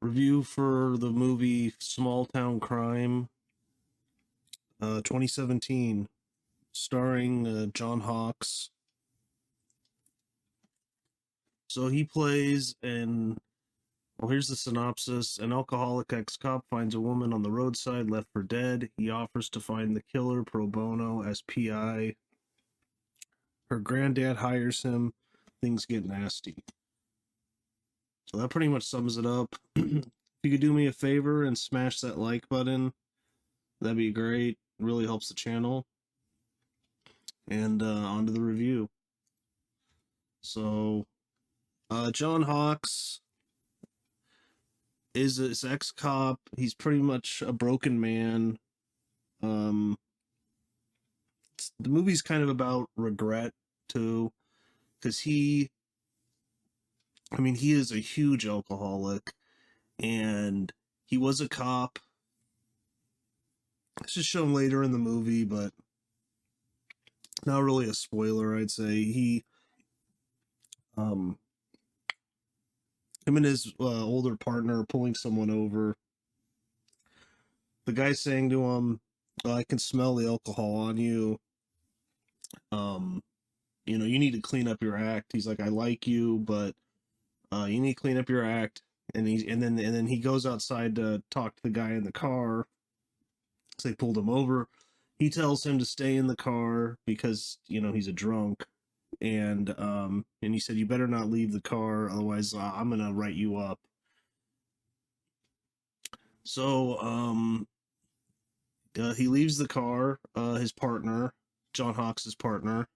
Review for the movie Small Town Crime, 2017, starring John Hawkes. So he plays well, here's the synopsis. An alcoholic ex-cop finds a woman on the roadside left for dead. He offers to find the killer pro bono as PI. Her granddad hires him. Things get nasty. So that pretty much sums it up. If you could do me a favor and smash that like button, that'd be great. It really helps the channel. And on to the review. So, John Hawkes is this ex-cop. He's pretty much a broken man. The movie's kind of about regret, too. Because he is a huge alcoholic. And he was a cop. It's just shown later in the movie, but not really a spoiler, I'd say. Him and his older partner pulling someone over. The guy's saying to him, I can smell the alcohol on you. You need to clean up your act. He's like, I like you, but you need to clean up your act. And then he goes outside to talk to the guy in the car. So they pulled him over. He tells him to stay in the car because, he's a drunk. And he said, you better not leave the car, otherwise I'm gonna write you up. So he leaves the car. His partner, John Hawkes' partner,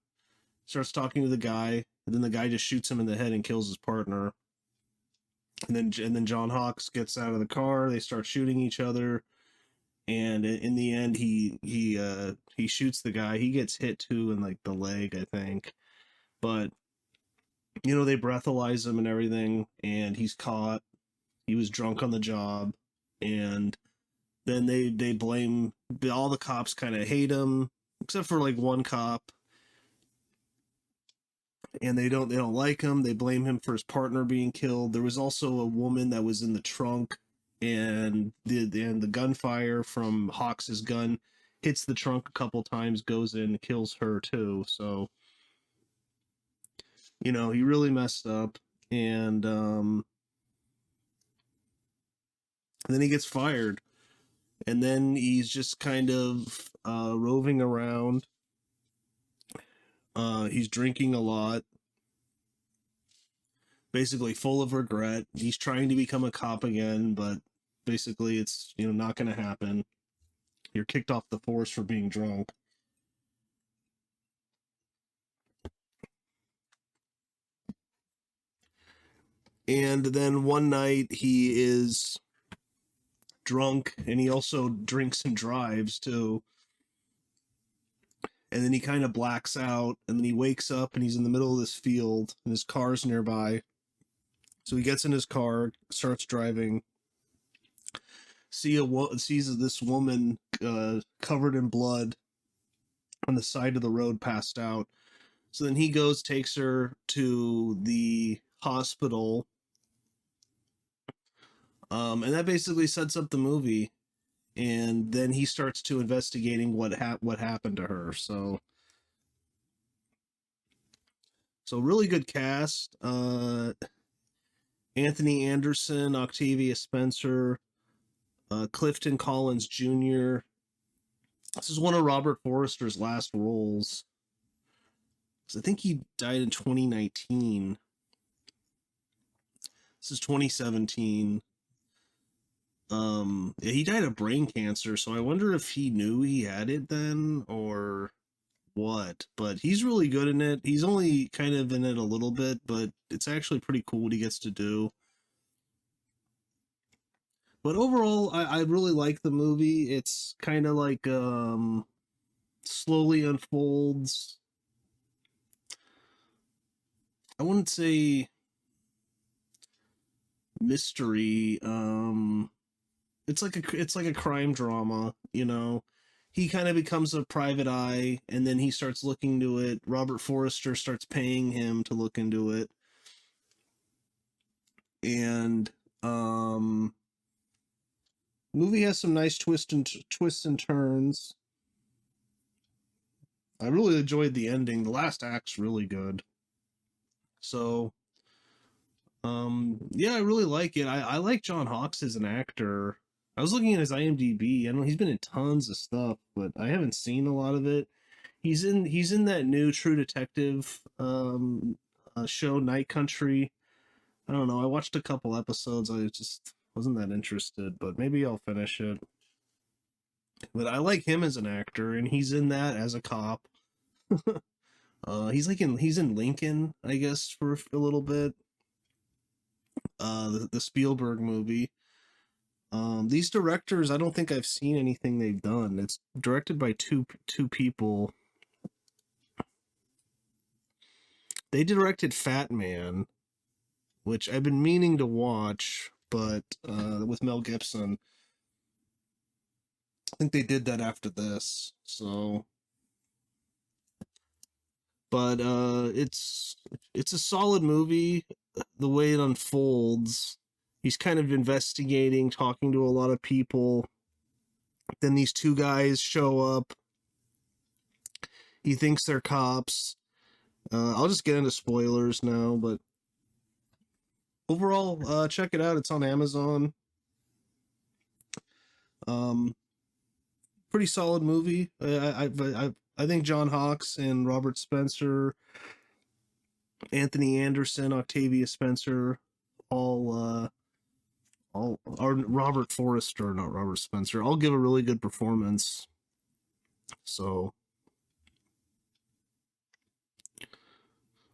starts talking to the guy, and then the guy just shoots him in the head and kills his partner. And then John Hawkes gets out of the car. They start shooting each other, and in the end, he shoots the guy. He gets hit too in like the leg, I think. But they breathalyze him and everything, and he's caught. He was drunk on the job, and then they blame all the cops. Kind of hate him, except for like one cop. And they don't like him. They blame him for his partner being killed. There was also a woman that was in the trunk, and the gunfire from Hawks' gun hits the trunk a couple times, goes in, kills her too. So, he really messed up, and then he gets fired, and then he's just kind of roving around. He's drinking a lot, basically full of regret. He's trying to become a cop again, but basically it's, not going to happen. You're kicked off the force for being drunk. And then one night he is drunk, and he also drinks and drives too. And then he kind of blacks out, and then he wakes up, and he's in the middle of this field, and his car's nearby. So he gets in his car, starts driving, sees this woman covered in blood on the side of the road, passed out. So then he goes, takes her to the hospital, and that basically sets up the movie. And then he starts to investigating what happened to her. So really good cast. Anthony Anderson, Octavia Spencer, Clifton Collins Jr. This is one of Robert Forster's last roles. I think he died in 2019. This is 2017. He died of brain cancer, so I wonder if he knew he had it then or what. But he's really good in it. He's only kind of in it a little bit, but it's actually pretty cool what he gets to do. But overall, I really like the movie. It's kind of like slowly unfolds. I wouldn't say mystery. It's like a crime drama, He kind of becomes a private eye, and then he starts looking into it. Robert Forster starts paying him to look into it. And Movie has some nice twists and turns. I really enjoyed the ending. The last act's really good. So, yeah, I really like it. I like John Hawkes as an actor. I was looking at his IMDb. I know he's been in tons of stuff, but I haven't seen a lot of it. He's in that new True Detective show, Night Country. I don't know. I watched a couple episodes. I just wasn't that interested, but maybe I'll finish it. But I like him as an actor, and he's in that as a cop. He's in Lincoln, I guess, for a little bit. The Spielberg movie. These directors, I don't think I've seen anything they've done. It's directed by two people. They directed Fat Man, which I've been meaning to watch, but with Mel Gibson. I think they did that after this. So, but it's a solid movie. The way it unfolds, he's kind of investigating, talking to a lot of people. Then these two guys show up. He thinks they're cops. I'll just get into spoilers now, but overall, check it out. It's on Amazon. Um, Pretty solid movie. I think John Hawkes and Robert Spencer, Anthony Anderson, Octavia Spencer, all or Robert Forrester, not Robert Spencer. I'll give a really good performance. So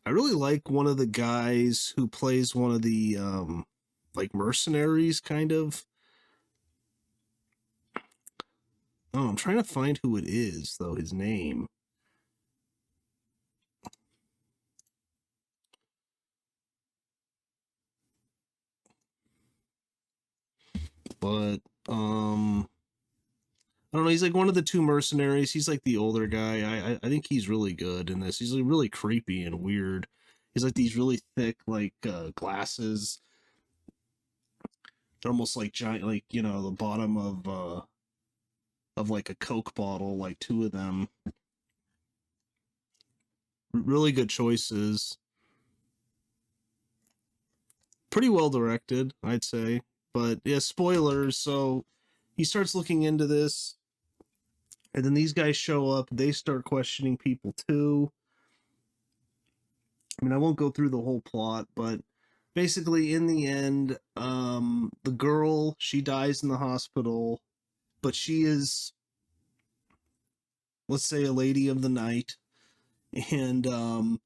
I really like one of the guys who plays one of the like mercenaries, kind of. Oh, I'm trying to find who it is, though, his name. But I don't know, he's like one of the two mercenaries. He's like the older guy. I think he's really good in this. He's like really creepy and weird. He's like these really thick like glasses. They're almost like giant, like, the bottom of like a Coke bottle, like two of them. Really good choices. Pretty well directed, I'd say. But yeah, spoilers. So he starts looking into this, and then these guys show up. They start questioning people too. I mean, I won't go through the whole plot, but basically, in the end, the girl, she dies in the hospital, but she is, let's say, a lady of the night, and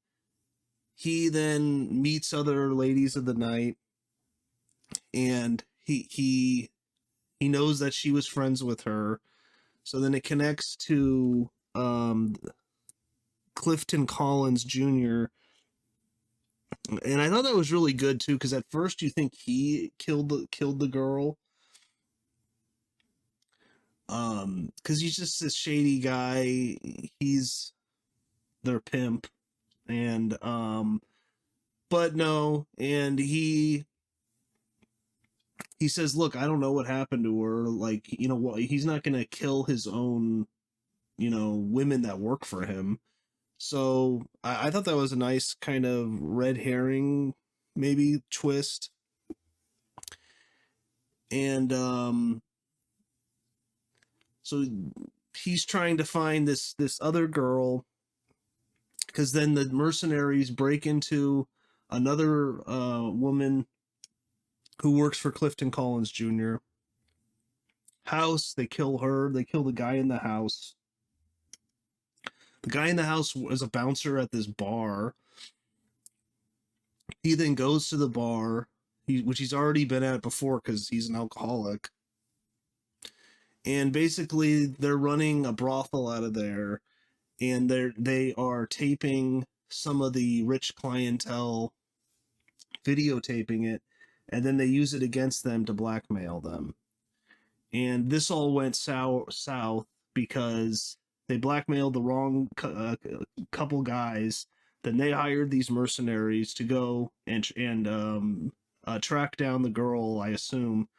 he then meets other ladies of the night, and he knows that she was friends with her, so then it connects to Clifton Collins Jr. And I thought that was really good too, because at first you think he killed the girl, because he's just this shady guy. He's their pimp, and but no, and he says, "Look, I don't know what happened to her. Like, what? He's not gonna kill his own, women that work for him." So I thought that was a nice kind of red herring, maybe twist, and so he's trying to find this other girl, because then the mercenaries break into another woman who works for Clifton Collins Jr. house. They kill her. They kill the guy in the house. The guy in the house was a bouncer at this bar. He then goes to the bar, which he's already been at before because he's an alcoholic. And basically, they're running a brothel out of there, and they are taping some of the rich clientele, videotaping it, and then they use it against them to blackmail them. And this all went south because they blackmailed the wrong couple guys. Then they hired these mercenaries to go and track down the girl, I assume,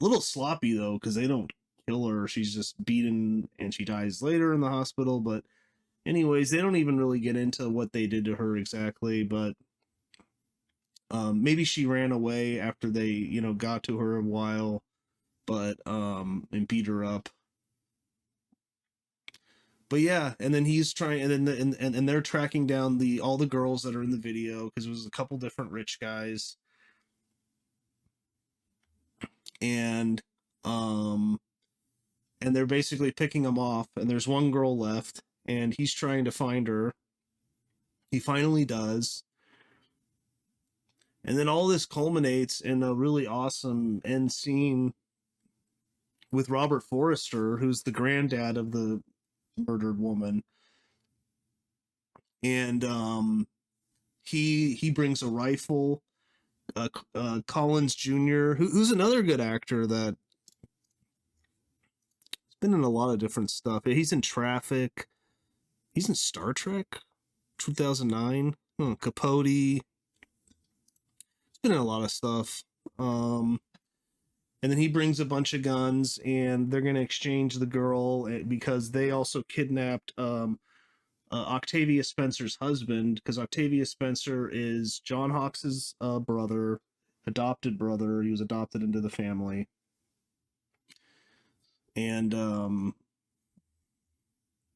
A little sloppy though, because they don't kill her. She's just beaten and she dies later in the hospital. But anyways, they don't even really get into what they did to her exactly. But maybe she ran away after they, got to her a while, but and beat her up. But yeah, and then he's trying, and then and they're tracking down all the girls that are in the video because there was a couple different rich guys, and um and they're basically picking them off. And there's one girl left, and he's trying to find her. He finally does, and then all this culminates in a really awesome end scene with Robert Forrester, who's the granddad of the murdered woman, and he brings a rifle. Collins Jr., who's another good actor that's been in a lot of different stuff. He's in Traffic. He's in Star Trek 2009. Capote. He's been in a lot of stuff. And then he brings a bunch of guns, and they're going to exchange the girl because they also kidnapped Octavia Spencer's husband, because Octavia Spencer is John Hawkes' brother, adopted brother. He was adopted into the family. And I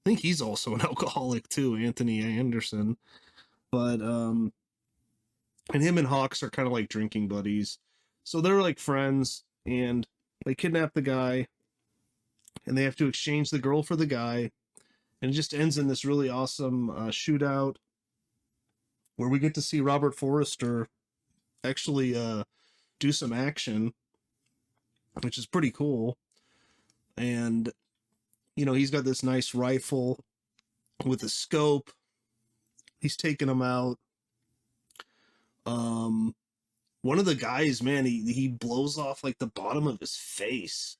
think he's also an alcoholic too, Anthony Anderson. But and him and Hawks are kind of like drinking buddies. So they're like friends, and they kidnap the guy, and they have to exchange the girl for the guy. And it just ends in this really awesome shootout where we get to see Robert Forrester actually do some action, which is pretty cool. And he's got this nice rifle with a scope. He's taking them out. One of the guys, man, he blows off like the bottom of his face,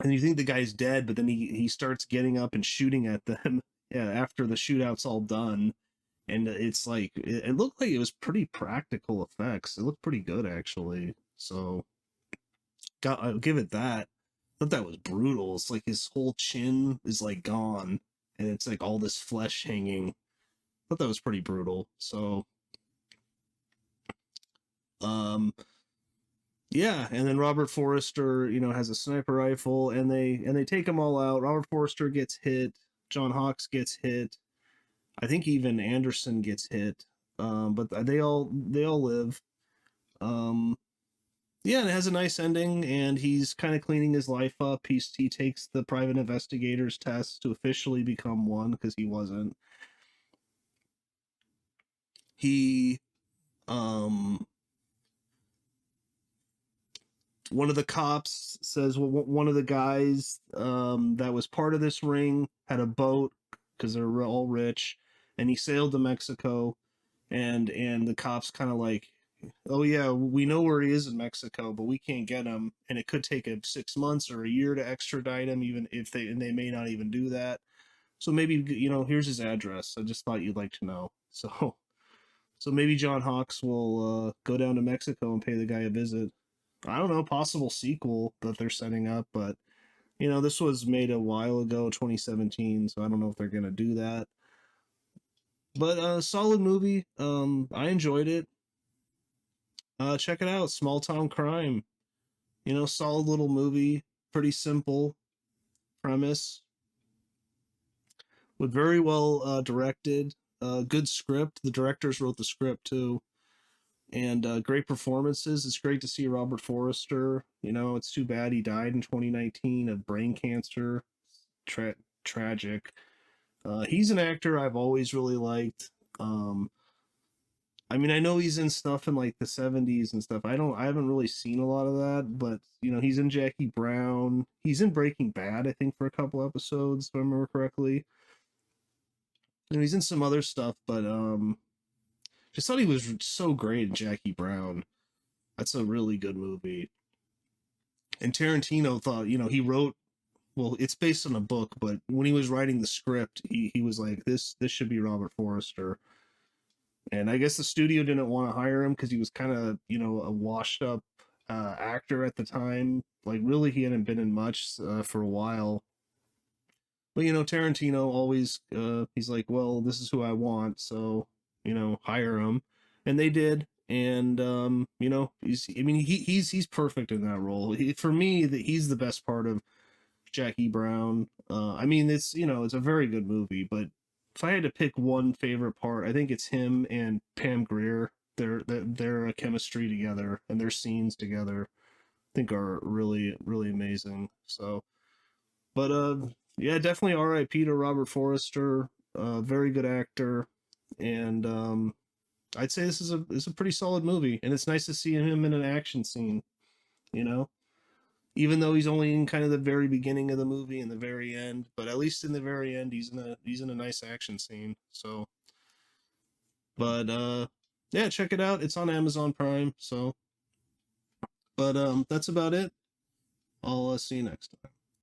and you think the guy's dead, but then he starts getting up and shooting at them after the shootout's all done. And it's like it looked like it was pretty practical effects. It looked pretty good actually. So I'll give it that. I thought that was brutal. It's like his whole chin is like gone, and it's like all this flesh hanging. I thought that was pretty brutal. So yeah, and then Robert Forrester, has a sniper rifle, and they take them all out. Robert Forrester gets hit. John Hawkes gets hit. I think even Anderson gets hit. But they all live. Yeah, and it has a nice ending, and he's kind of cleaning his life up. He takes the private investigator's test to officially become one, because he wasn't. He one of the cops says, well, one of the guys that was part of this ring had a boat because they're all rich, and he sailed to Mexico, and the cops kind of like, oh yeah, we know where he is in Mexico, but we can't get him, and it could take 6 months or a year to extradite him, even if they may not even do that. So maybe, here's his address. I just thought you'd like to know. So maybe John Hawkes will go down to Mexico and pay the guy a visit. I don't know, possible sequel that they're setting up, but this was made a while ago, 2017, so I don't know if they're gonna do that. But solid movie. I enjoyed it. Check it out, Small Town Crime. Solid little movie, pretty simple premise, with very well directed, good script. The directors wrote the script too, and great performances. It's great to see Robert Forrester. It's too bad he died in 2019 of brain cancer. Tragic. He's an actor I've always really liked. I mean, I know he's in stuff in like the 70s and stuff. I haven't really seen a lot of that, but he's in Jackie Brown. He's in Breaking Bad, I think, for a couple episodes, if I remember correctly. And he's in some other stuff, but just thought he was so great in Jackie Brown. That's a really good movie. And Tarantino thought, he wrote, well, it's based on a book, but when he was writing the script, he was like, this should be Robert Forrester. And I guess the studio didn't want to hire him because he was kind of, a washed up actor at the time. Like really, he hadn't been in much for a while. But Tarantino always he's like, well, this is who I want, so hire him, and they did. And I mean, he's perfect in that role. For me, he's the best part of Jackie Brown. I mean, it's a very good movie, but if I had to pick one favorite part, I think it's him and Pam Grier. Their chemistry together and their scenes together, I think, are really really amazing. So, but yeah, definitely R.I.P. to Robert Forrester. Very good actor, and I'd say this is a pretty solid movie, and it's nice to see him in an action scene. You know, even though he's only in kind of the very beginning of the movie and the very end, but at least in the very end, he's in a nice action scene. So, but yeah, check it out. It's on Amazon Prime. So, but that's about it. I'll see you next time.